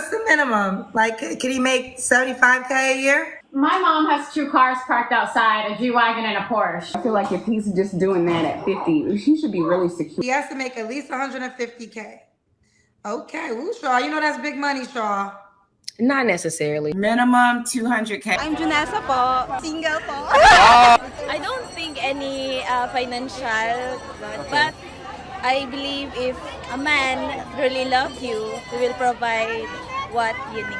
what's the minimum? Like, can he make 75K a year? My mom has 2 cars parked outside, a G-Wagon and a Porsche. I feel like if he's just doing that at 50, he should be really secure. He has to make at least 150K. Okay, woo, Shaw. You know that's big money, Shaw. Not necessarily. Minimum 200K. I'm Junessa po. Single po. I don't think any financial, but I believe if a man really loves you, he will provide what you need.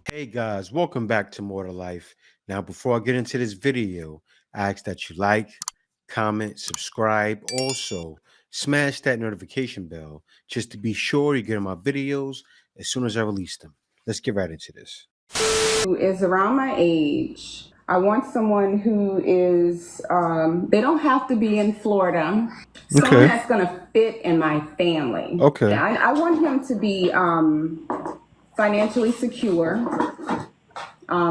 Hey guys, welcome back to More to Life. Now, before I get into this video, I ask that you like, comment, subscribe. Also, smash that notification bell just to be sure you get my videos as soon as I release them. Let's get right into this. Who is around my age. I want someone who is, they don't have to be in Florida. Someone that's going to fit in my family. Okay. I want him to be financially secure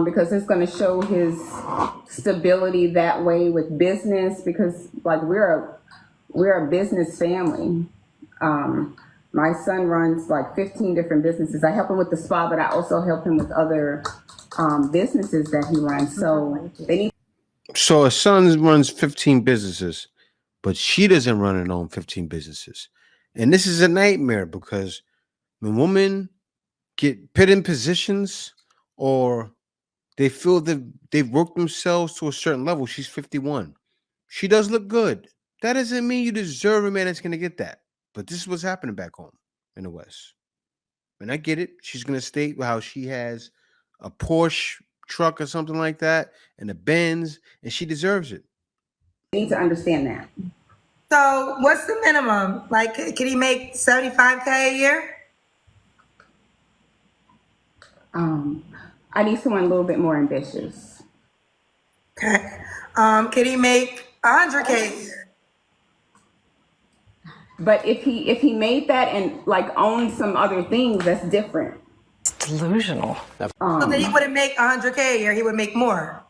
because it's going to show his stability that way with business, because like we're a business family. My son runs like 15 different businesses. I help him with the spa, but I also help him with other businesses that he runs. So they need. So a son runs 15 businesses, but she doesn't run her own 15 businesses. And this is a nightmare because when women get put in positions or they feel that they've worked themselves to a certain level. She's 51. She does look good. That doesn't mean you deserve a man that's going to get that. But this is what's happening back home in the West. And I get it. She's going to state how she has a Porsche truck or something like that and a Benz, and she deserves it. You need to understand that. So what's the minimum? Like, can he make 75K a year? I need someone a little bit more ambitious. Okay. Can he make 100K a year? But if he made that and like owned some other things, that's different. It's delusional. So then he wouldn't make 100K a year. He would make more.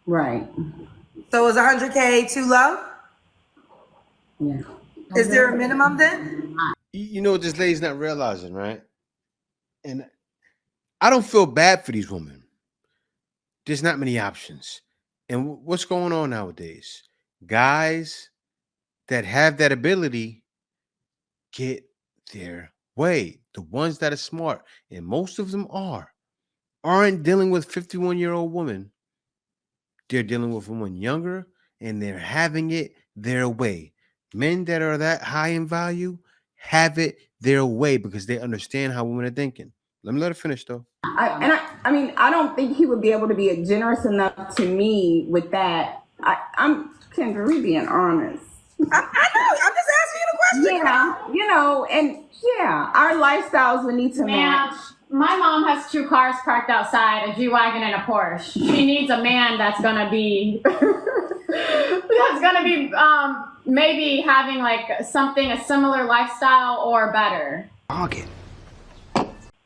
Right. So is 100K too low? Yeah. Is there a minimum then? You know what this lady's not realizing, right? And I don't feel bad for these women. There's not many options. And what's going on nowadays? Guys that have that ability get their way. The ones that are smart, and most of them aren't dealing with 51-year-old women. They're dealing with women younger, and they're having it their way. Men that are that high in value have it their way because they understand how women are thinking. Let me let her finish, though. I mean, I don't think he would be able to be generous enough to me with that. I'm Kendra, we being honest. I know. I'm just asking you the question. Yeah, you know, and yeah, our lifestyles would need to match. My mom has 2 cars parked outside, a G-Wagon and a Porsche. She needs a man that's gonna be maybe having like a similar lifestyle or better. Okay,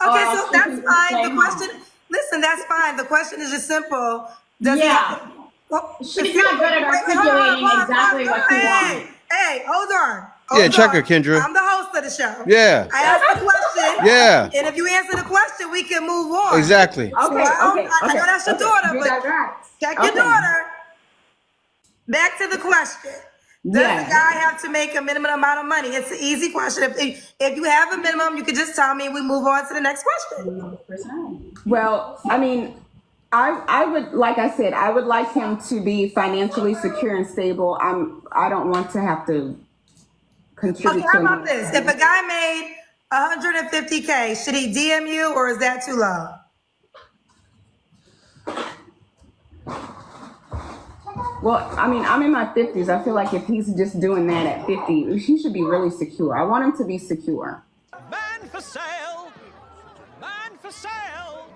so that's fine. The question, listen, that's fine. The question is just simple. She's not good at articulating exactly what she wants. Hey, hold on. Check her, Kendra. I'm the host of the show. Yeah. I asked the question. Yeah. And if you answer the question, we can move on. Exactly. Okay. I know that's your daughter, but check your daughter. Back to the question. Does the guy have to make a minimum amount of money? It's an easy question. If you have a minimum, you could just tell me and we move on to the next question. Well, I mean, I would, like I said, I would like him to be financially secure and stable. I don't want to have to contribute. Okay, how about this? If a guy made 150K, should he DM you or is that too low? Well, I mean, I'm in my 50s. I feel like if he's just doing that at 50, he should be really secure. I want him to be secure. Man for sale. Man for sale.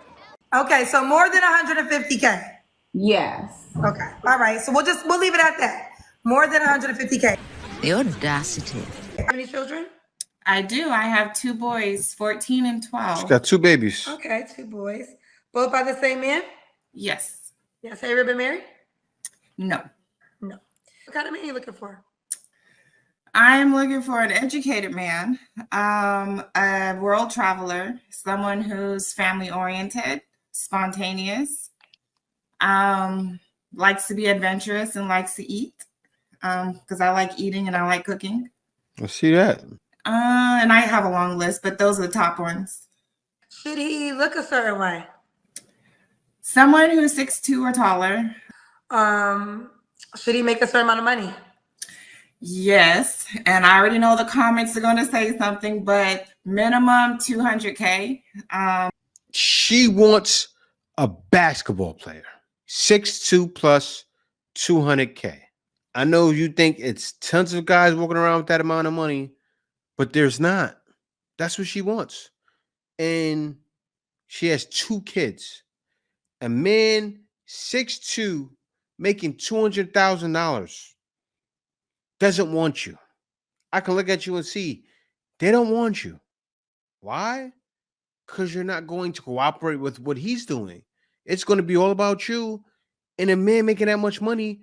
Okay, so more than 150K. Yes. Okay. All right. So we'll leave it at that. More than 150K. The audacity. How many children? I do. I have 2 boys, 14 and 12. She's got 2 babies. Okay, 2 boys. Both by the same man? Yes. Yes. Have you ever been married? No. No. What kind of man are you looking for? I'm looking for an educated man, a world traveler, someone who's family oriented, spontaneous, likes to be adventurous and likes to eat, because I like eating and I like cooking. I see that. And I have a long list, but those are the top ones. Should he look a certain way? Someone who's 6'2" or taller. Should he make a certain amount of money? Yes, and I already know the comments are going to say something, but minimum 200K. She wants a basketball player, 6'2" plus 200K. I know you think it's tons of guys walking around with that amount of money, but there's not. That's what she wants. And she has 2 kids. A man 6'2", making $200,000 doesn't want you. I can look at you and see they don't want you. Why? Because you're not going to cooperate with what he's doing. It's going to be all about you. And a man making that much money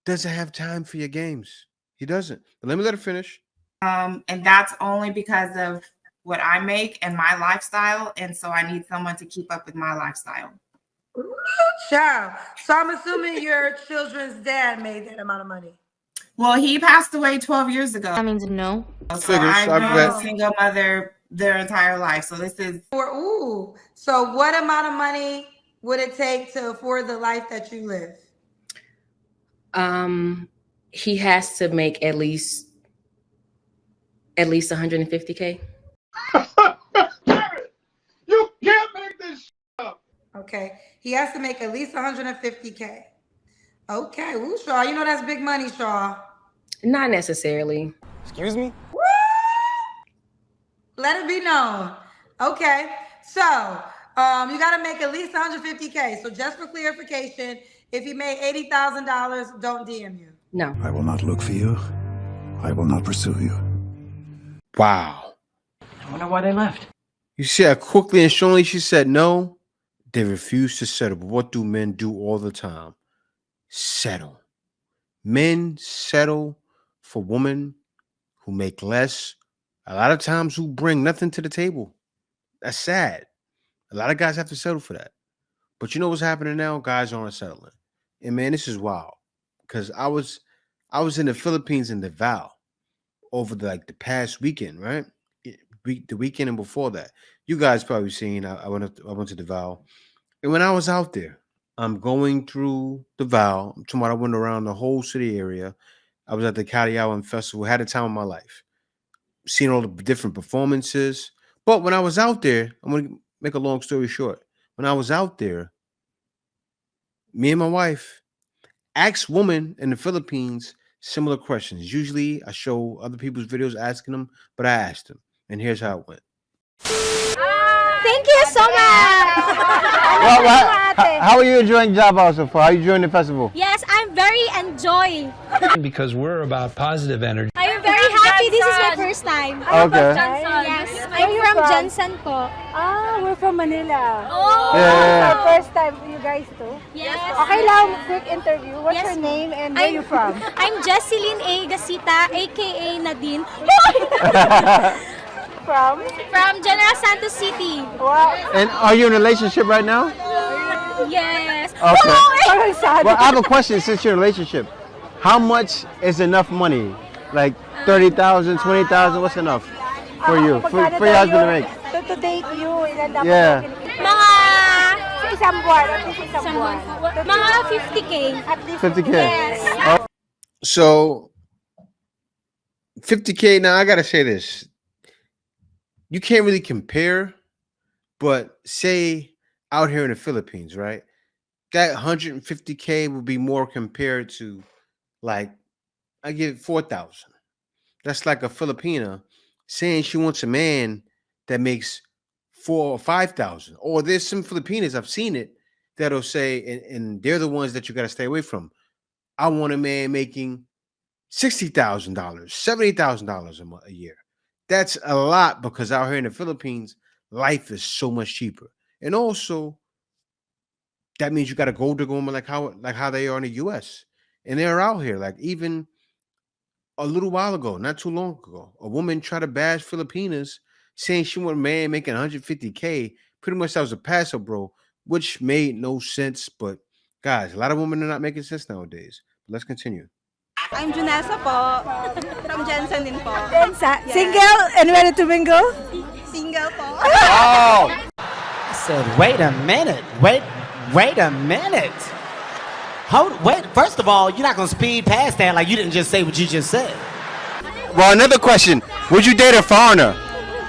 doesn't have time for your games. He doesn't. But let me let her finish. And that's only because of what I make and my lifestyle. And so I need someone to keep up with my lifestyle. Child. So I'm assuming your children's dad made that amount of money. Well, he passed away 12 years ago. That means no. So I've been a single mother their entire life. So this is. So what amount of money would it take to afford the life that you live? He has to make at least 150K. You can't make this up. Okay. He has to make at least 150K. Okay. Ooh, Shaw, you know that's big money, Shaw. Not necessarily. Excuse me? Woo! Let it be known. Okay. So, you got to make at least 150K. So just for clarification, if you made $80,000, don't DM you. No. I will not look for you. I will not pursue you. Wow. I wonder why they left. You see how quickly and strongly she said no? They refuse to settle. But what do men do all the time? Settle. Men settle for women who make less, a lot of times who bring nothing to the table. That's sad. A lot of guys have to settle for that. But you know what's happening now? Guys aren't settling. And man, this is wild. Because I was in the Philippines in Davao over the past weekend, right? The weekend and before that. You guys probably seen I went to Davao. And when I was out there, I'm going through Davao. I'm talking about I went around the whole city area. I was at the Kaliawan Festival, had the time of my life. Seen all the different performances. But when I was out there, I'm going to make a long story short. When I was out there, me and my wife asked women in the Philippines similar questions. Usually I show other people's videos asking them, but I asked them. And here's how it went. Thank you so much. How are you enjoying Davao so far? How are you enjoying the festival? Yes, I'm very enjoying. Because we're about positive energy. I am very happy. This is my first time. Okay. Yes, I'm from Johnson po. Ah, we're from Manila. Oh. Yeah. Our first time, you guys too? Yes. Okay lang, quick interview. What's Yes. your name and where you from? I'm Jesseline A. Gasita, aka Nadine. From? From General Santos City. Wow. And are you in a relationship right now? Yes. Okay. Parang sad. Well, I have a question since you're in a relationship. How much is enough money? Like 30,000, 20,000, what's enough for you? For your husband to make? To date you, ilan dapat Yeah. Mga Sa isang buwan, at least isang buwan. mga 50K. At least 50K. Yes. Oh. So 50K. Now I gotta say this. You can't really compare, but say out here in the Philippines, right? That 150K would be more compared to I give 4,000. That's like a Filipina saying she wants a man that makes 4,000 or 5,000. Or there's some Filipinas, I've seen it, that'll say, and they're the ones that you got to stay away from. I want a man making $60,000, $70,000 a year. That's a lot because out here in the Philippines, life is so much cheaper. And also, that means you got a gold digger woman like how they are in the US. And they're out here. Like even a little while ago, not too long ago, a woman tried to bash Filipinas saying she want a man making 150K. Pretty much that was a pass-up, bro, which made no sense. But guys, a lot of women are not making sense nowadays. Let's continue. I'm Junessa po. From Jensen din po. Single and ready to mingle? Single po. Oh! I said, wait a minute. Wait a minute. Wait, first of all, you're not going to speed past that like you didn't just say what you just said. Well, another question. Would you date a foreigner?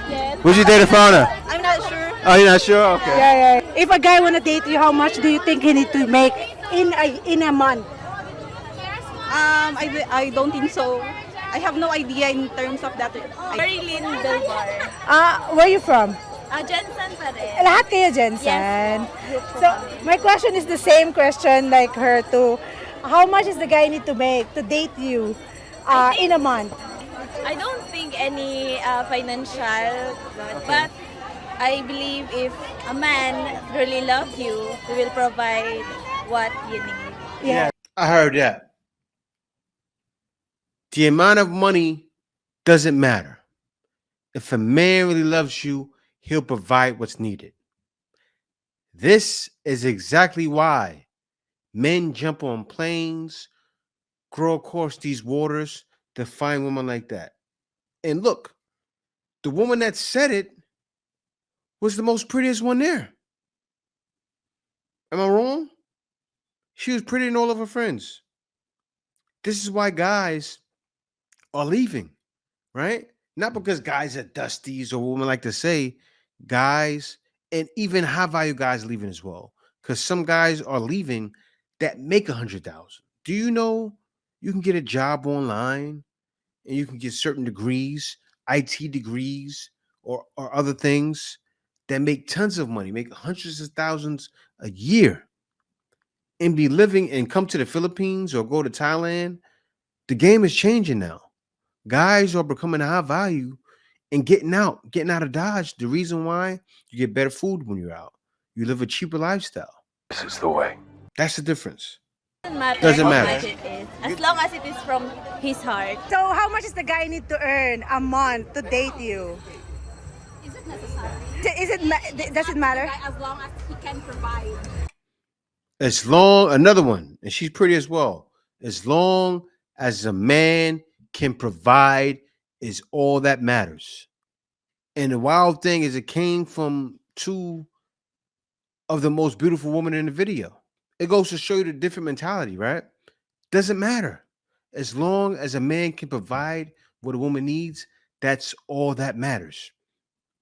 Yes. Would you date a foreigner? I'm not sure. Oh, you're not sure? Okay. Yeah. If a guy wanna date you, how much do you think he need to make in a month? I don't think so. I have no idea in terms of that. Marilyn Del Bar. Where you from? Jensen pa rin. Lahat kayo Jensen. Yes. So my question is the same question like her too. How much is the guy need to make to date you in a month? I don't think any financial, but I believe if a man really loves you, he will provide what you need. Yeah. I heard that. The amount of money doesn't matter. If a man really loves you, he'll provide what's needed. This is exactly why men jump on planes, grow across these waters to find women like that. And look, the woman that said it was the most prettiest one there. Am I wrong? She was prettier than all of her friends. This is why guys are leaving, right? Not because guys are dusties or women like to say, guys, and even high value guys leaving as well. Because some guys are leaving that make 100,000. Do you know you can get a job online and you can get certain degrees, IT degrees, or other things that make tons of money, make hundreds of thousands a year, and be living and come to the Philippines or go to Thailand? The game is changing now. Guys are becoming high value and getting out of Dodge. The reason why, you get better food when you're out. You live a cheaper lifestyle. This is the way. That's the difference. Doesn't Doesn't matter matter. how much it is, as long as it is from his heart. So how much does the guy need to earn a month to date you? Is it necessary? Does it matter? As long as he can provide. As long, another one, and she's pretty as well. As long as a man can provide is all that matters. And the wild thing is it came from two of the most beautiful women in the video. It goes to show you the different mentality, right? Doesn't matter. As long as a man can provide what a woman needs, that's all that matters.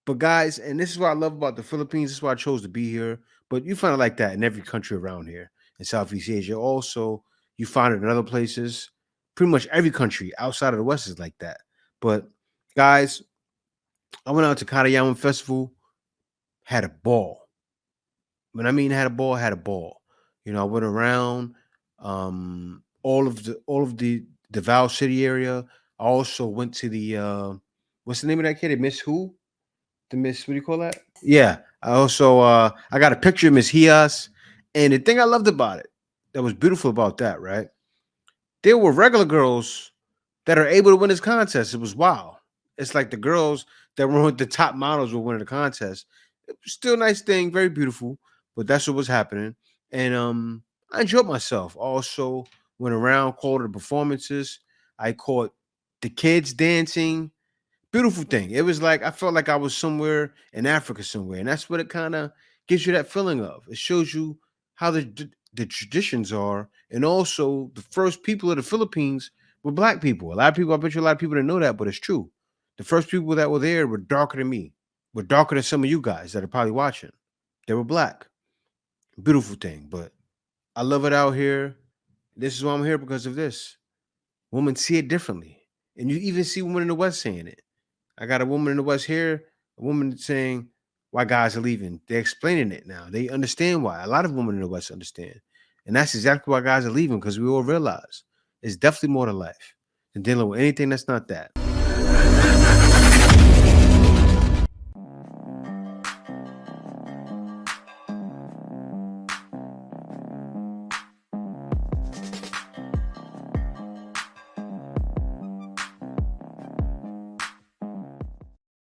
But guys, and this is what I love about the Philippines, this is why I chose to be here. But you find it like that in every country around here in Southeast Asia. Also, you find it in other places. Pretty much every country outside of the West is like that. But guys, I went out to Karayaman Festival, had a ball. When I mean had a ball. You know, I went around all of the Davao City area. I also went to the what's the name of that kid? Miss who? The Miss, what do you call that? Yeah. I also I got a picture of Miss Hias. And the thing I loved about it, that was beautiful about that, right? There were regular girls that are able to win this contest. It was wild. It's like the girls that were the top models were winning the contest. It was still a nice thing, very beautiful, but that's what was happening. And I enjoyed myself. Also went around, called the performances. I caught the kids dancing. Beautiful thing. It was like I felt like I was somewhere in Africa somewhere, and that's what it kind of gives you that feeling of. It shows you how the traditions are, and also the first people of the Philippines were black people. A lot of people, I bet you a lot of people didn't know that, but it's true. The first people that were there were darker than me, were darker than some of you guys that are probably watching. They were black. Beautiful thing, but I love it out here. This is why I'm here, because of this. Women see it differently, and you even see women in the West saying it. I got a woman in the West here, a woman saying why guys are leaving. They're explaining it now. They understand why. A lot of women in the West understand. And that's exactly why guys are leaving, because we all realize it's definitely more to life than dealing with anything that's not that.